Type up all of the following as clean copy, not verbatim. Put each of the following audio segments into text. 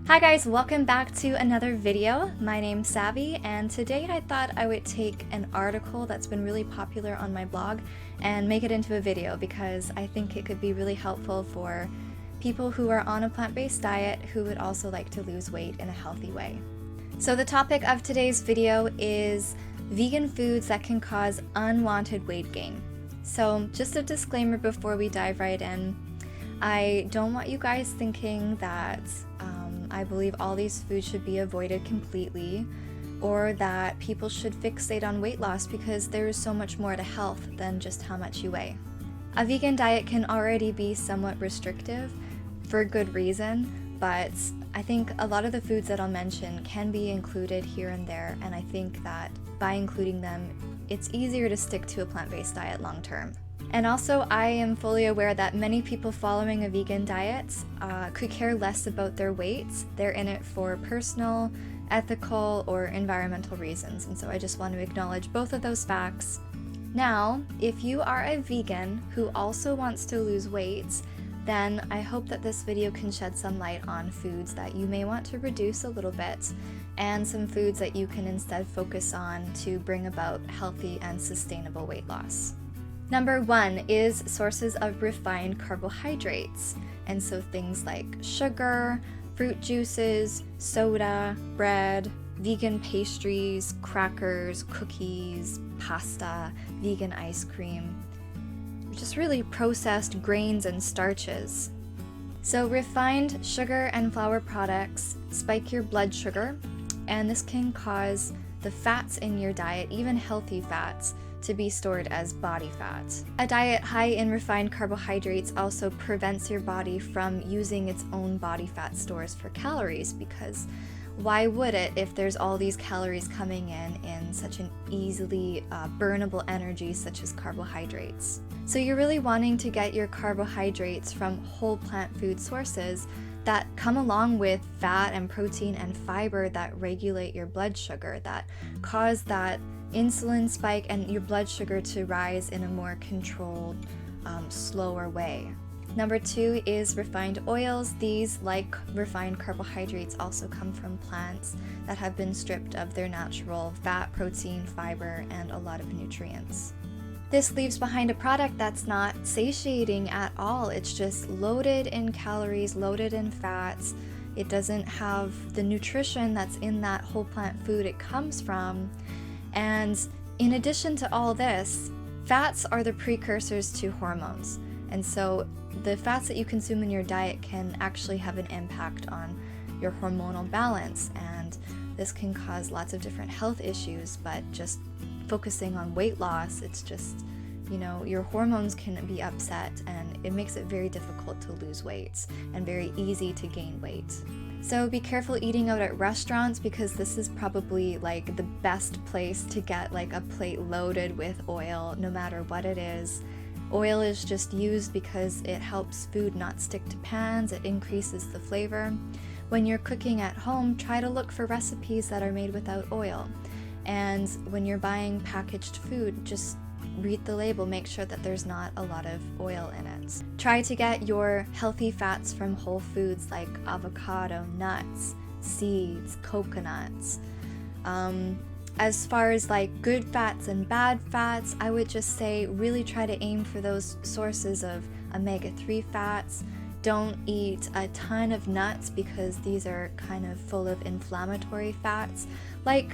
Hi guys, welcome back to another video. My name's Savvy, and today I thought I would take an article that's been really popular on my blog and make it into a video because I think it could be really helpful for people who are on a plant-based diet who would also like to lose weight in a healthy way. So the topic of today's video is vegan foods that can cause unwanted weight gain. So just a disclaimer before we dive right in. I don't want you guys thinking that I believe all these foods should be avoided completely, or that people should fixate on weight loss because there is so much more to health than just how much you weigh. A vegan diet can already be somewhat restrictive for good reason, but I think a lot of the foods that I'll mention can be included here and there, and I think that by including them, it's easier to stick to a plant-based diet long term. And also, I am fully aware that many people following a vegan diet could care less about their weight. They're in it for personal, ethical, or environmental reasons, and so I just want to acknowledge both of those facts. Now, if you are a vegan who also wants to lose weight, then I hope that this video can shed some light on foods that you may want to reduce a little bit, and some foods that you can instead focus on to bring about healthy and sustainable weight loss. Number 1 is sources of refined carbohydrates, and so things like sugar, fruit juices, soda, bread, vegan pastries, crackers, cookies, pasta, vegan ice cream, just really processed grains and starches. So refined sugar and flour products spike your blood sugar, and this can cause the fats in your diet, even healthy fats, to be stored as body fat. A diet high in refined carbohydrates also prevents your body from using its own body fat stores for calories, because why would it if there's all these calories coming in such an easily burnable energy such as carbohydrates? So you're really wanting to get your carbohydrates from whole plant food sources that come along with fat and protein and fiber that regulate your blood sugar, that cause that insulin spike and your blood sugar to rise in a more controlled, slower way. Number 2 is refined oils. These, like refined carbohydrates, also come from plants that have been stripped of their natural fat, protein, fiber, and a lot of nutrients. This leaves behind a product that's not satiating at all. It's just loaded in calories, loaded in fats. It doesn't have the nutrition that's in that whole plant food it comes from. And in addition to all this, fats are the precursors to hormones. And so the fats that you consume in your diet can actually have an impact on your hormonal balance. And this can cause lots of different health issues, but just focusing on weight loss, it's just, your hormones can be upset, and it makes it very difficult to lose weight and very easy to gain weight. So be careful eating out at restaurants, because this is probably like the best place to get like a plate loaded with oil, no matter what it is. Oil is just used because it helps food not stick to pans, it increases the flavor. When you're cooking at home, try to look for recipes that are made without oil. And when you're buying packaged food, just read the label, make sure that there's not a lot of oil in it. Try to get your healthy fats from whole foods like avocado, nuts, seeds, coconuts. As far as like good fats and bad fats, I would just say really try to aim for those sources of omega-3 fats. Don't eat a ton of nuts because these are kind of full of inflammatory fats. Like,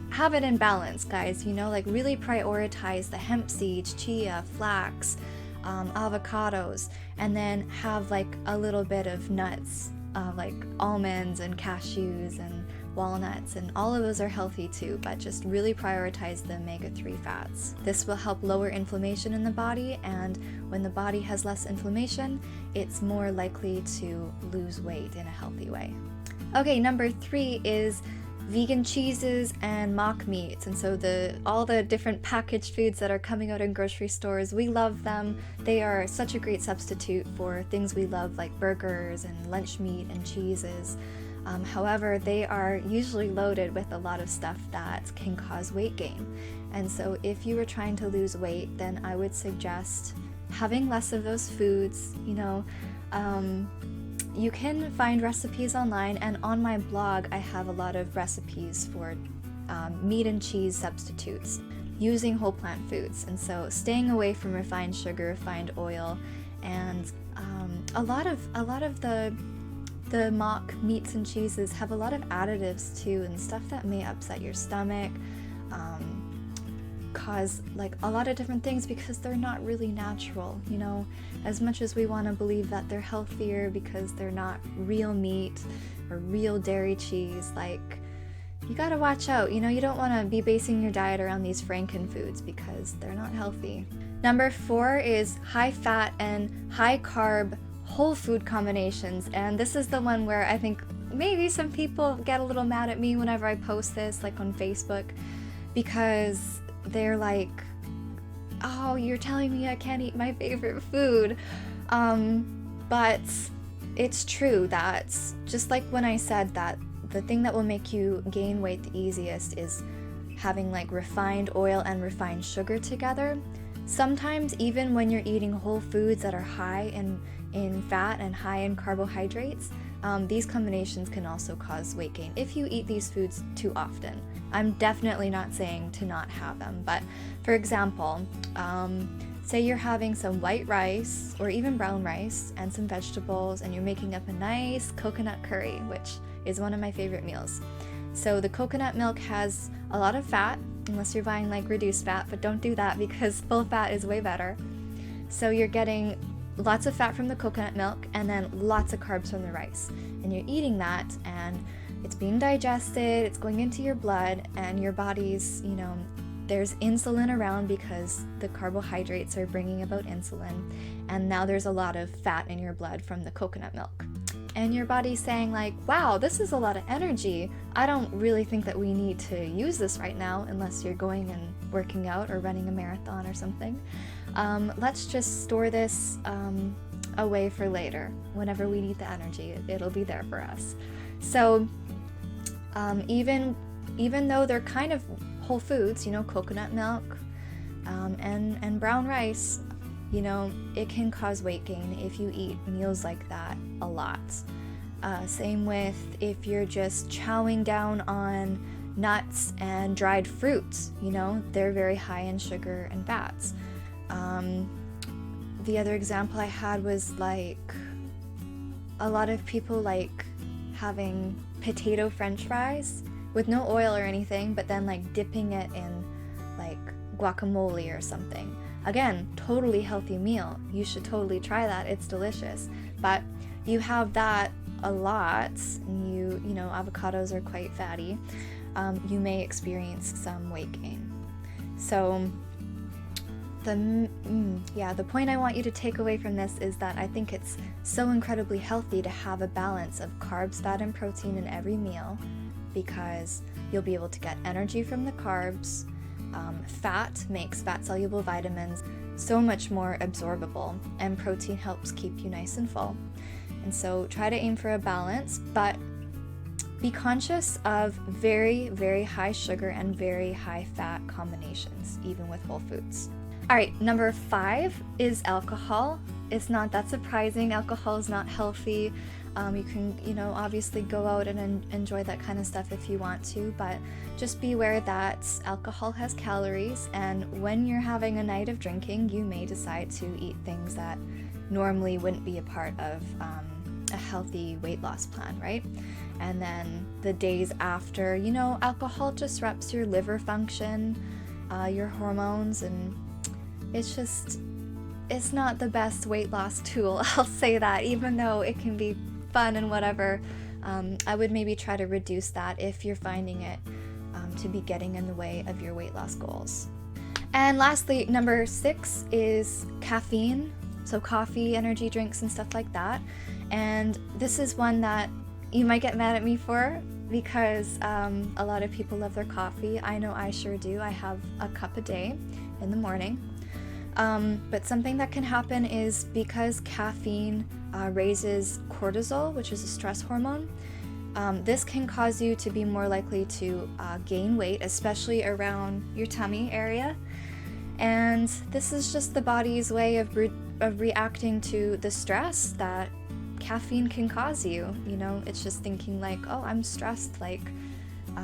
have it in balance, guys, like really prioritize the hemp seeds, chia, flax, avocados, and then have like a little bit of nuts, like almonds and cashews and walnuts, and all of those are healthy too, but just really prioritize the omega-3 fats. This will help lower inflammation in the body, and when the body has less inflammation, it's more likely to lose weight in a healthy way. Okay, number 3 is vegan cheeses and mock meats. And so all the different packaged foods that are coming out in grocery stores, we love them. They are such a great substitute for things we love like burgers and lunch meat and cheeses. However, they are usually loaded with a lot of stuff that can cause weight gain. And so if you were trying to lose weight, then I would suggest having less of those foods, you can find recipes online, and on my blog I have a lot of recipes for meat and cheese substitutes using whole plant foods. And so staying away from refined sugar, refined oil, and a lot of the mock meats and cheeses have a lot of additives too, and stuff that may upset your stomach, cause like a lot of different things, because they're not really natural, you know. As much as we want to believe that they're healthier because they're not real meat or real dairy cheese, like, you gotta watch out, you know. You don't want to be basing your diet around these frankenfoods because they're not healthy. Number 4 is high fat and high carb whole food combinations, and this is the one where I think maybe some people get a little mad at me whenever I post this, like on Facebook, because they're like, oh, you're telling me I can't eat my favorite food. But it's true that, just like when I said that the thing that will make you gain weight the easiest is having like refined oil and refined sugar together, sometimes even when you're eating whole foods that are high in fat and high in carbohydrates, these combinations can also cause weight gain if you eat these foods too often. I'm definitely not saying to not have them, but for example, say you're having some white rice or even brown rice and some vegetables, and you're making up a nice coconut curry, which is one of my favorite meals. So the coconut milk has a lot of fat, unless you're buying like reduced fat, but don't do that because full fat is way better. So you're getting lots of fat from the coconut milk and then lots of carbs from the rice. And you're eating that, and it's being digested, it's going into your blood, and your body's, you know, there's insulin around because the carbohydrates are bringing about insulin, and now there's a lot of fat in your blood from the coconut milk. And your body's saying like, wow, this is a lot of energy. I don't really think that we need to use this right now unless you're going and working out or running a marathon or something. Let's just store this away for later. Whenever we need the energy, it'll be there for us. So even though they're kind of whole foods, you know, coconut milk and brown rice, you know, it can cause weight gain if you eat meals like that a lot. Same with if you're just chowing down on nuts and dried fruits, you know, they're very high in sugar and fats. The other example I had was like, a lot of people like having potato french fries with no oil or anything, but then like dipping it in like guacamole or something. Again, totally healthy meal. You should totally try that. It's delicious. But you have that a lot, and you know, avocados are quite fatty. You may experience some weight gain. So the point I want you to take away from this is that I think it's so incredibly healthy to have a balance of carbs, fat, and protein in every meal, because you'll be able to get energy from the carbs. Fat makes fat-soluble vitamins so much more absorbable, and protein helps keep you nice and full. And so try to aim for a balance, but be conscious of very, very high sugar and very high fat combinations, even with whole foods. All right, number 5 is alcohol. It's not that surprising. Alcohol is not healthy. You can, you know, obviously go out and enjoy that kind of stuff if you want to, but just be aware that alcohol has calories, and when you're having a night of drinking, you may decide to eat things that normally wouldn't be a part of a healthy weight loss plan, right? And then the days after, you know, alcohol disrupts your liver function, your hormones, and it's not the best weight loss tool. I'll say that, even though it can be fun and whatever. I would maybe try to reduce that if you're finding it to be getting in the way of your weight loss goals. And lastly, number 6 is caffeine. So coffee, energy drinks, and stuff like that. And this is one that you might get mad at me for, because a lot of people love their coffee. I know I sure do. I have a cup a day in the morning. But something that can happen is, because caffeine raises cortisol, which is a stress hormone, this can cause you to be more likely to gain weight, especially around your tummy area. And this is just the body's way of reacting to the stress that caffeine can cause you. You know, it's just thinking like, oh, I'm stressed, like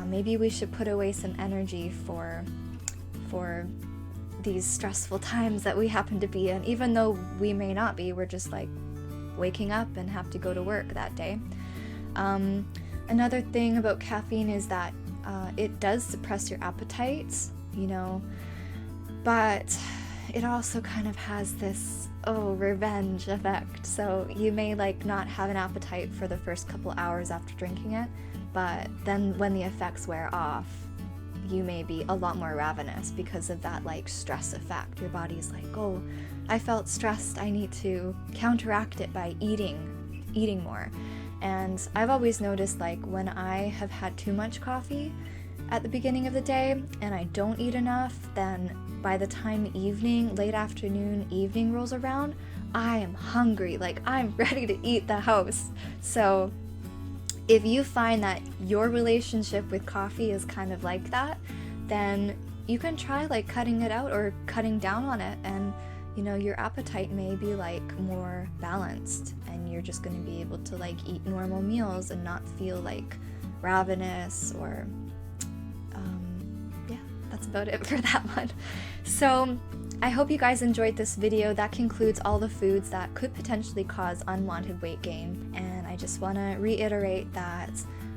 maybe we should put away some energy for these stressful times that we happen to be in, even though we may not be. We're just like waking up and have to go to work that day. Another thing about caffeine is that it does suppress your appetite, you know, but it also kind of has this revenge effect. So you may like not have an appetite for the first couple hours after drinking it, but then when the effects wear off, you may be a lot more ravenous because of that like stress effect. Your body's like, oh, I felt stressed, I need to counteract it by eating more. And I've always noticed, like, when I have had too much coffee at the beginning of the day and I don't eat enough, then by the time late afternoon, evening rolls around, I am hungry, like I'm ready to eat the house. So if you find that your relationship with coffee is kind of like that, then you can try like cutting it out or cutting down on it, and you know, your appetite may be like more balanced and you're just going to be able to like eat normal meals and not feel like ravenous or yeah, that's about it for that one. So I hope you guys enjoyed this video. That concludes all the foods that could potentially cause unwanted weight gain, and I just want to reiterate that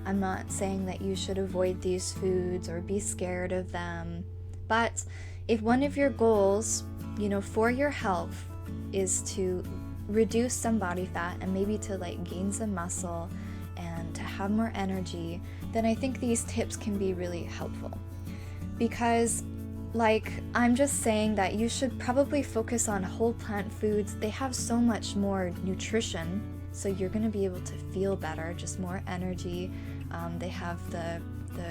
I'm not saying that you should avoid these foods or be scared of them, but if one of your goals, you know, for your health is to reduce some body fat and maybe to like gain some muscle and to have more energy, then I think these tips can be really helpful. Because like, I'm just saying that you should probably focus on whole plant foods. They have so much more nutrition, so you're going to be able to feel better, just more energy. They have the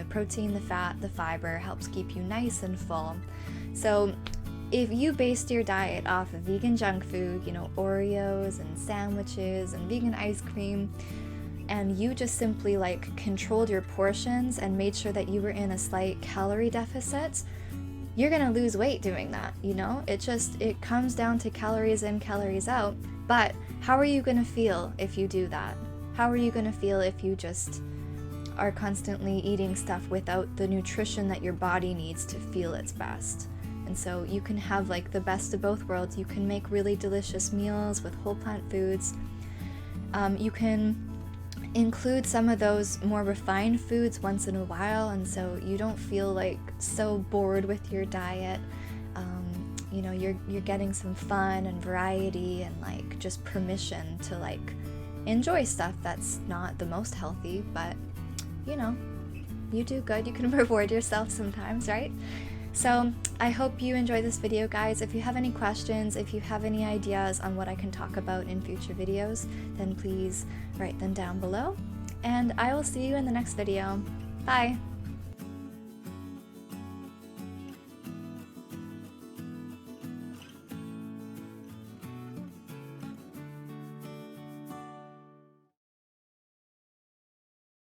protein, the fat, the fiber, helps keep you nice and full. So if you based your diet off of vegan junk food, you know, Oreos and sandwiches and vegan ice cream, and you just simply like controlled your portions and made sure that you were in a slight calorie deficit, you're gonna lose weight doing that, you know? It comes down to calories in, calories out. But how are you gonna feel if you do that? How are you gonna feel if you just are constantly eating stuff without the nutrition that your body needs to feel its best? And so you can have like the best of both worlds. You can make really delicious meals with whole plant foods. You can include some of those more refined foods once in a while, and so you don't feel like so bored with your diet. You know, you're getting some fun and variety and like just permission to like enjoy stuff that's not the most healthy, but you know, you do good. You can reward yourself sometimes, right? So I hope you enjoyed this video, guys. If you have any questions, if you have any ideas on what I can talk about in future videos, then please write them down below. And I will see you in the next video. Bye!